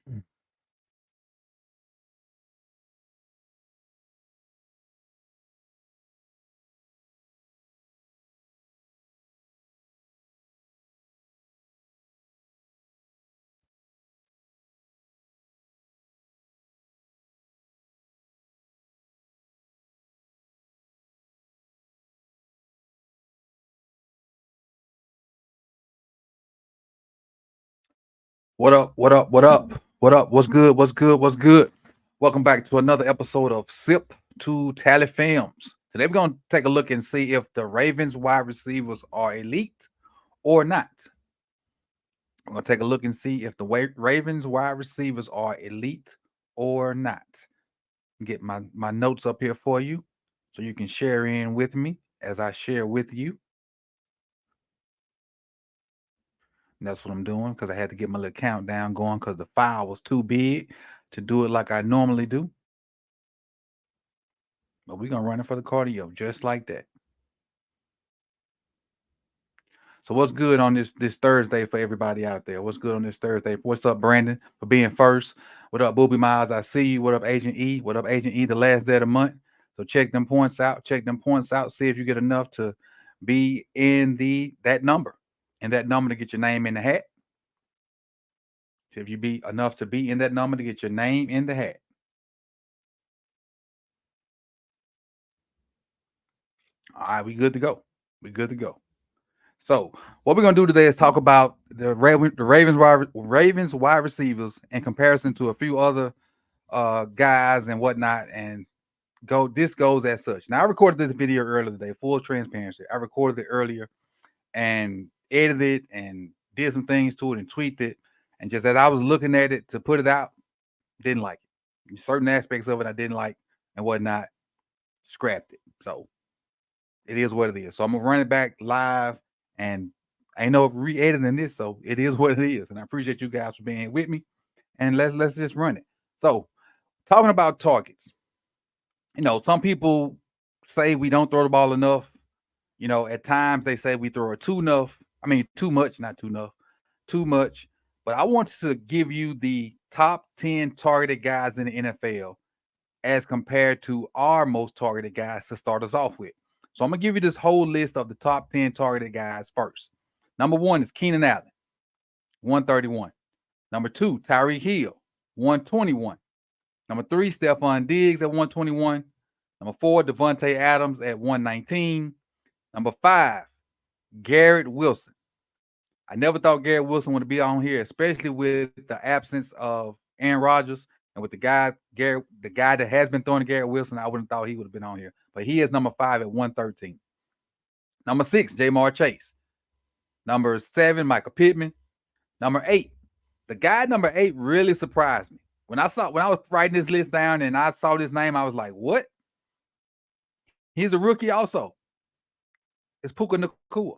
Mm. What up? What up? What up? What up? What's good? What's good? What's good? Welcome back to another episode of Sip to Tally Films. Today we're going to take a look and see if the Ravens wide receivers are elite or not. We're going to take a look and see if the Ravens wide receivers are elite or not. Get my notes up here for you so you can share in with me as I share with you. And that's what I'm doing because I had to get my little countdown going because the file was too big to do it like I normally do. But we're gonna run it for the cardio just like that. So what's good on this Thursday for everybody out there? What's good on this Thursday? What's up, Brandon, for being first? What up, Booby Miles? I see you. What up, Agent E? What up, Agent E? The last day of the month. So check them points out. Check them points out. See if you get enough to be in that number. And that number to get your name in the hat. See if you be enough to be in that number to get your name in the hat. All right, we good to go. We good to go. So what we're gonna do today is talk about the Ravens wide receivers in comparison to a few other guys and whatnot, and go. This goes as such. Now I recorded this video earlier today, full transparency. I recorded it earlier and edited it and did some things to it and tweaked it. And just as I was looking at it to put it out, didn't like it. Certain aspects of it I didn't like and whatnot, scrapped it. So it is what it is. So I'm gonna run it back live, and I ain't no re-editing this, so it is what it is. And I appreciate you guys for being with me. And let's just run it. So talking about targets, some people say we don't throw the ball enough. At times they say we throw it too enough. I mean, too much, not too enough, too much. But I want to give you the top 10 targeted guys in the NFL as compared to our most targeted guys to start us off with. So I'm gonna give you this whole list of the top 10 targeted guys first. Number one is Keenan Allen, 131. Number two, Tyreek Hill, 121. Number three, Stephon Diggs at 121. Number four, Devontae Adams at 119. Number five, Garrett Wilson. I never thought Garrett Wilson would be on here, especially with the absence of Aaron Rodgers and with the guy that has been throwing to Garrett Wilson. I wouldn't have thought he would have been on here, but he is number 5 at 113. Number 6, Jamar Chase. Number 7, Michael Pittman. Number 8, the guy number 8 really surprised me. When I was writing this list down and I saw this name, I was like, what? He's a rookie also. It's Puka Nacua.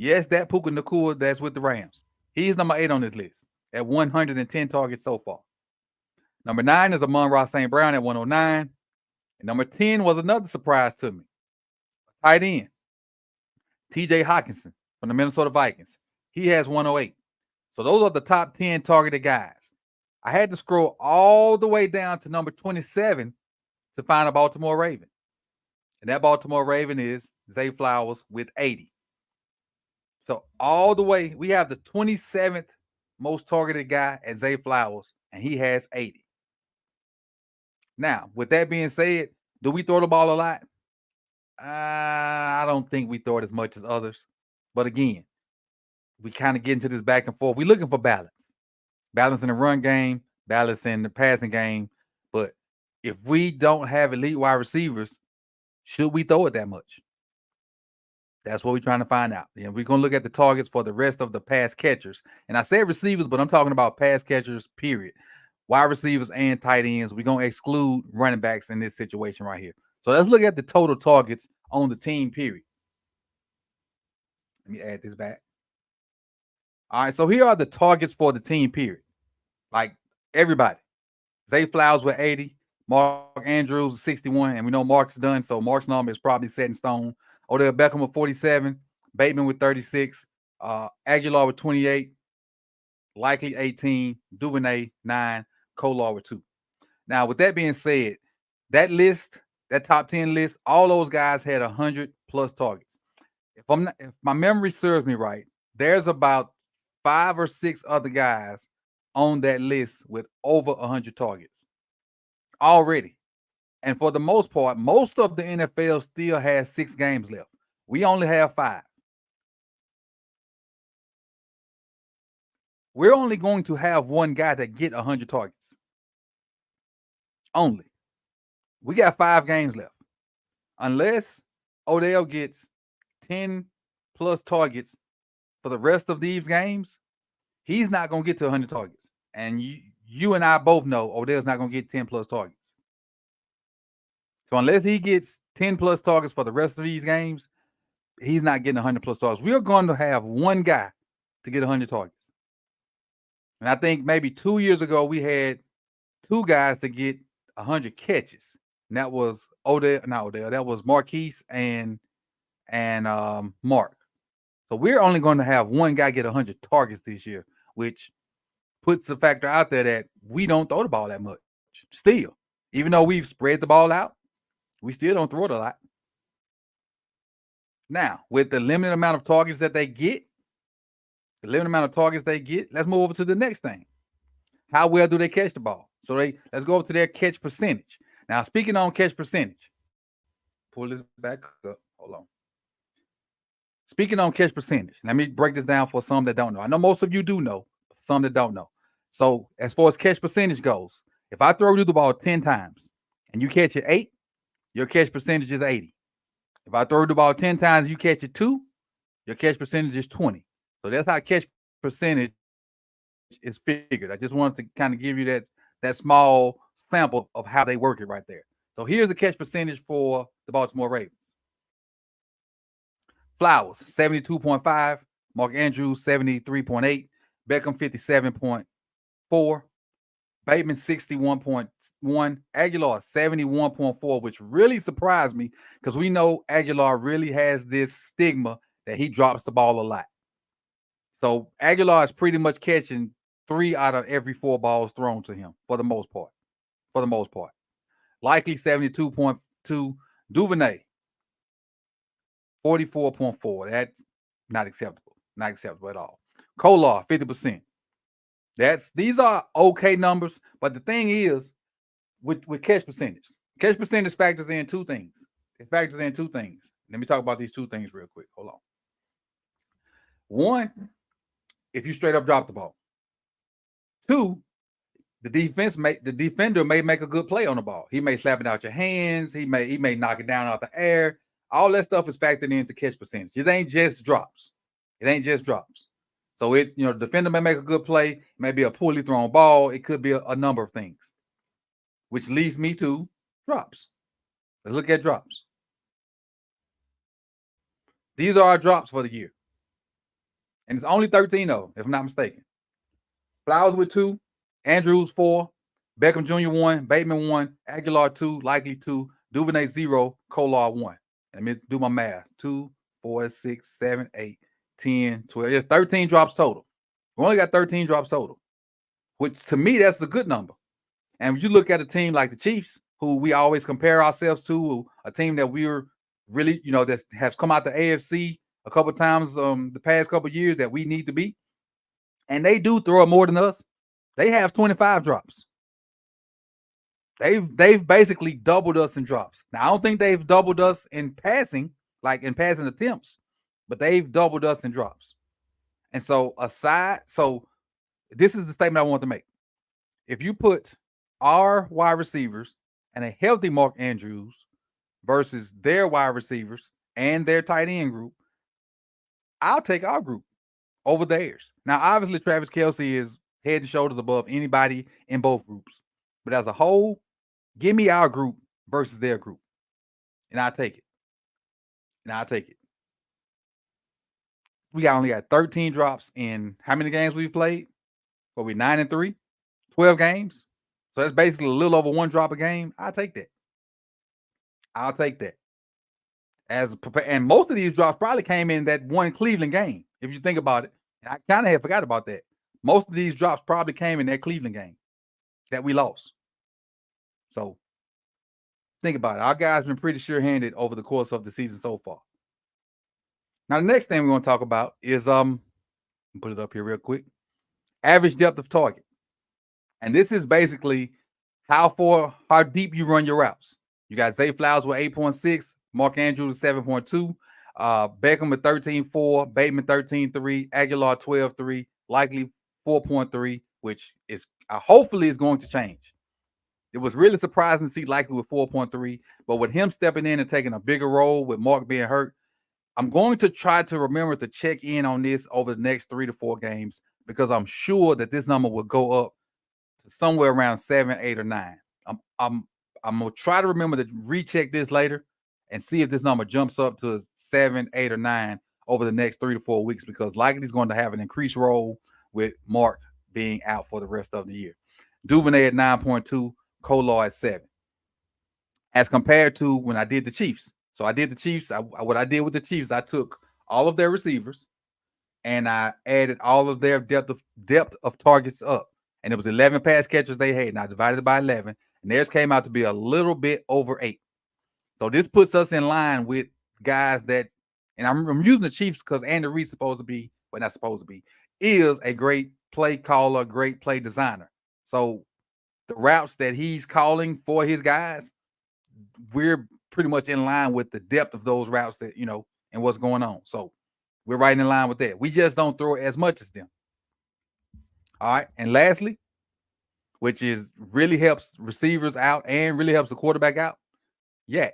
Yes, that Puka Nacua that's with the Rams. He's number 8 on this list at 110 targets so far. Number 9 is Amon-Ra St. Brown at 109. And number 10 was another surprise to me. Tight end, TJ Hawkinson from the Minnesota Vikings. He has 108. So those are the top 10 targeted guys. I had to scroll all the way down to number 27 to find a Baltimore Raven. And that Baltimore Raven is Zay Flowers with 80. So all the way, we have the 27th most targeted guy at Zay Flowers, and he has 80. Now, with that being said, do we throw the ball a lot? I don't think we throw it as much as others. But again, we kind of get into this back and forth. We're looking for balance. Balance in the run game, balance in the passing game. But if we don't have elite wide receivers, should we throw it that much? That's what we're trying to find out. And we're going to look at the targets for the rest of the pass catchers. And I said receivers, but I'm talking about pass catchers, period. Wide receivers and tight ends. We're going to exclude running backs in this situation right here. So let's look at the total targets on the team, period. Let me add this back. All right, so here are the targets for the team, period. Like everybody. Zay Flowers with 80. Mark Andrews with 61. And we know Mark's done, so Mark's number is probably set in stone. Odell Beckham with 47. Bateman with 36. Aguilar with 28. likely 18, Duvernay 9, Kolar with 2. Now, with that being said, that list, that top 10 list, all those guys had 100 plus targets. If my memory serves me right, there's about 5 or 6 other guys on that list with over 100 targets already. And for the most part, most of the NFL still has 6 games left. We only have 5. We're only going to have one guy that get 100 targets. Only. We got 5 games left. Unless Odell gets 10 plus targets for the rest of these games, he's not going to get to 100 targets. And you and I both know Odell's not going to get 10 plus targets. So unless he gets 10 plus targets for the rest of these games, he's not getting 100 plus targets. We are going to have one guy to get 100 targets. And I think maybe 2 years ago, we had 2 guys to get 100 catches. And that was that was Marquise and Mark. So we're only going to have one guy get 100 targets this year, which puts the factor out there that we don't throw the ball that much. Still, even though we've spread the ball out, we still don't throw it a lot. Now, with the limited amount of targets that they get, let's move over to the next thing. How well do they catch the ball? So let's go over to their catch percentage. Now, speaking on catch percentage, pull this back up. Hold on. Speaking on catch percentage, let me break this down for some that don't know. I know most of you do know, some that don't know. So as far as catch percentage goes, if I throw you the ball 10 times and you catch it 8, your catch percentage is 80. If I throw you the ball 10 times and you catch it 2, your catch percentage is 20. So that's how catch percentage is figured. I just wanted to kind of give you that small sample of how they work it right there. So here's the catch percentage for the Baltimore Ravens. Flowers, 72.5. Mark Andrews, 73.8. Beckham, 57.4. Bateman, 61.1. Aguilar, 71.4, which really surprised me because we know Aguilar really has this stigma that he drops the ball a lot. So Aguilar is pretty much catching 3 out of every 4 balls thrown to him for the most part. Likely 72.2. Duvernay, 44.4. That's not acceptable. Not acceptable at all. Kolar, 50%. These are okay numbers, but the thing is, with catch percentage factors in 2 things. It factors in 2 things. Let me talk about these 2 things real quick. Hold on. One, if you straight up drop the ball. 2, the defender may make a good play on the ball. He may slap it out your hands. He may knock it down out the air. All that stuff is factored into catch percentage. It ain't just drops. So it's, the defender may make a good play. It may be a poorly thrown ball. It could be a number of things, which leads me to drops. Let's look at drops. These are our drops for the year. And it's only 13 of them, if I'm not mistaken. Flowers with 2, Andrews 4, Beckham Jr. 1, Bateman 1, Aguilar 2, likely 2, Duvernay 0, Kolar 1. Let me do my math. 2, 4, 6, 7, 8, 10, 12. There's 13 drops total. We only got 13 drops total, which to me, that's a good number. And when you look at a team like the Chiefs, who we always compare ourselves to, a team that we're really, that has come out the AFC a couple of times the past couple of years that we need to be, and they do throw more than us. They have 25 drops. They've basically doubled us in drops. Now, I don't think they've doubled us in passing, like in passing attempts, but they've doubled us in drops. And so this is the statement I want to make. If you put our wide receivers and a healthy Mark Andrews versus their wide receivers and their tight end group, I'll take our group over theirs. Now, obviously, Travis Kelce is head and shoulders above anybody in both groups. But as a whole, give me our group versus their group. And I'll take it. We only got 13 drops in how many games we've played? Well, we're 9-3, 12 games. So that's basically a little over 1 drop a game. I'll take that. And most of these drops probably came in that one Cleveland game, if you think about it. And I kind of had forgot about that. Most of these drops probably came in that Cleveland game that we lost. So think about it. Our guys been pretty sure-handed over the course of the season so far. Now, the next thing we're going to talk about is put it up here real quick. Average depth of target. And this is basically how deep you run your routes. You got Zay Flowers with 8.6, Mark Andrews 7.2, Beckham with 13.4, Bateman 13.3, Aguilar 12.3, Likely 4.3, which is hopefully is going to change. It was really surprising to see Likely with 4.3, but with him stepping in and taking a bigger role with Mark being hurt, I'm going to try to remember to check in on this over the next 3 to 4 games because I'm sure that this number will go up to somewhere around 7, 8, or 9. I'm gonna try to remember to recheck this later and see if this number jumps up to 7, 8, or 9 over the next 3 to 4 weeks because likely he's going to have an increased role with Mark being out for the rest of the year. Duvernay at 9.2, Kolar at 7. As compared to when I did the Chiefs. So I did the Chiefs. What I did with the Chiefs, I took all of their receivers and I added all of their depth of targets up. And it was 11 pass catchers they had. And I divided it by 11. And theirs came out to be a little bit over 8. So this puts us in line with guys that, and I'm using the Chiefs because Andy Reid's supposed to be, but not supposed to be, is a great play caller, great play designer. So the routes that he's calling for his guys, we're pretty much in line with the depth of those routes that, and what's going on. So we're right in line with that. We just don't throw it as much as them. All right. And lastly, which is really helps receivers out and really helps the quarterback out. Yeah.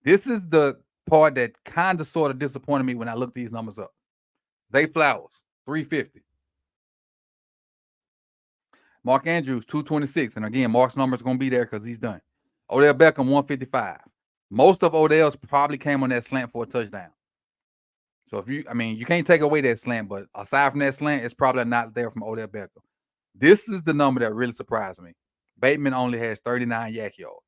This is the part that kind of sort of disappointed me when I looked these numbers up. Zay Flowers, 350. Mark Andrews, 226. And again, Mark's number is going to be there because he's done. Odell Beckham, 155. Most of Odell's probably came on that slant for a touchdown. So you can't take away that slant, but aside from that slant, it's probably not there from Odell Beckham. This is the number that really surprised me. Bateman only has 39 yak yards.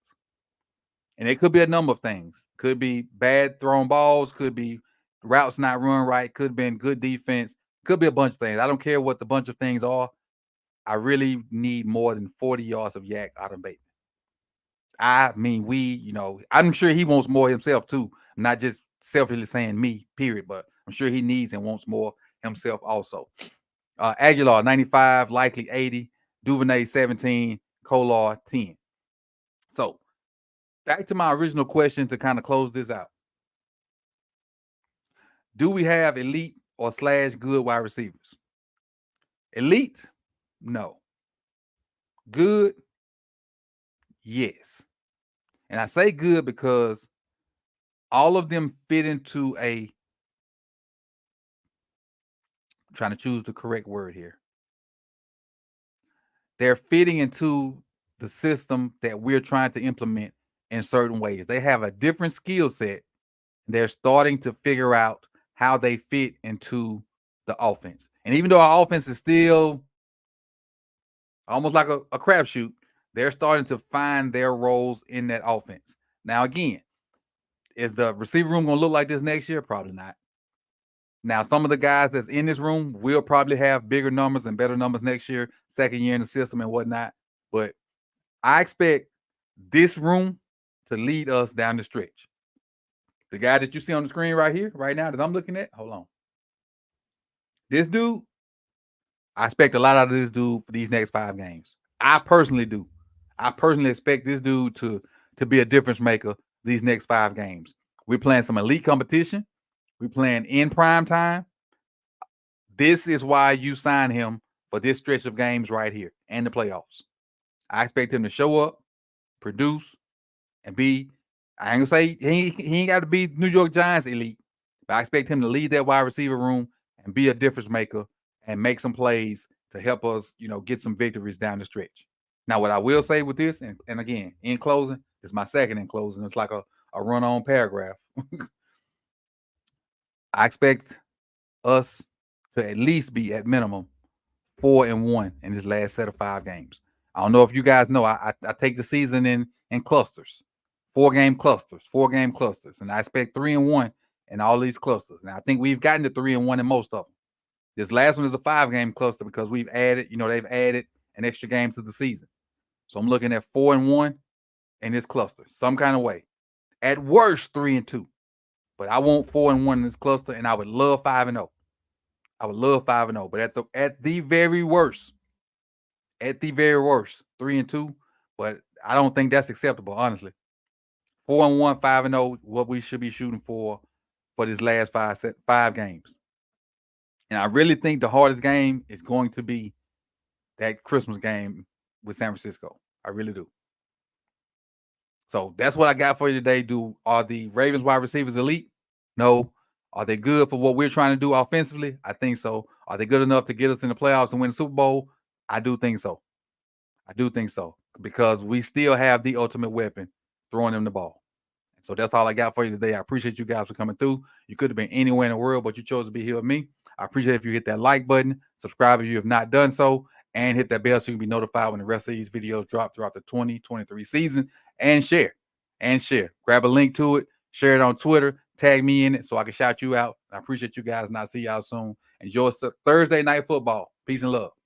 And it could be a number of things. Could be bad thrown balls, could be routes not run right, could have been good defense, could be a bunch of things. I don't care what the bunch of things are. I really need more than 40 yards of yak out of Bateman. I'm sure he wants more himself too. I'm not just selfishly saying me, period, but I'm sure he needs and wants more himself also. Aguilar, 95, Likely 80, Duvernay 17, Kolar 10. So back to my original question to kind of close this out. Do we have elite or / good wide receivers? Elite? No. Good? Yes. And I say good because all of them fit into I'm trying to choose the correct word here. They're fitting into the system that we're trying to implement in certain ways. They have a different skill set. They're starting to figure out how they fit into the offense. And even though our offense is still almost like a crapshoot, they're starting to find their roles in that offense. Now, again, is the receiver room going to look like this next year? Probably not. Now, some of the guys that's in this room will probably have bigger numbers and better numbers next year, second year in the system and whatnot. But I expect this room to lead us down the stretch. The guy that you see on the screen right here, right now, that I'm looking at, hold on. This dude, I expect a lot out of this dude for these next 5 games. I personally do. I personally expect this dude to be a difference maker these next 5 games. We're playing some elite competition. We're playing in prime time. This is why you sign him for this stretch of games right here and the playoffs. I expect him to show up, produce, and be, I ain't gonna say he ain't got to be New York Giants elite, but I expect him to lead that wide receiver room and be a difference maker and make some plays to help us, get some victories down the stretch. Now, what I will say with this, and again, in closing, this is my second in closing. It's like a run-on paragraph. I expect us to at least be at minimum 4-1 in this last set of 5 games. I don't know if you guys know, I take the season in clusters, 4-game clusters, and I expect 3-1 in all these clusters. Now I think we've gotten to 3-1 in most of them. This last one is a 5-game cluster because we've added, they've added an extra game to the season. So I'm looking at 4-1 in this cluster, some kind of way. At worst, 3-2. But I want 4-1 in this cluster, and I would love 5-0. I would love 5-0. But at the very worst, 3-2. But I don't think that's acceptable, honestly. 4-1, 5-0, what we should be shooting for this last five games. And I really think the hardest game is going to be that Christmas game with San Francisco. I really do. So that's what I got for you today. Are the Ravens wide receivers elite? No. Are they good for what we're trying to do offensively? I think so. Are they good enough to get us in the playoffs and win the Super Bowl? I do think so. Because we still have the ultimate weapon, throwing them the ball. So that's all I got for you today. I appreciate you guys for coming through. You could have been anywhere in the world, but you chose to be here with me. I appreciate if you hit that like button, subscribe if you have not done so, and hit that bell so you can be notified when the rest of these videos drop throughout the 2023 season. And share. Grab a link to it, share it on Twitter, tag me in it so I can shout you out. I appreciate you guys, and I'll see y'all soon. Enjoy Thursday night football. Peace and love.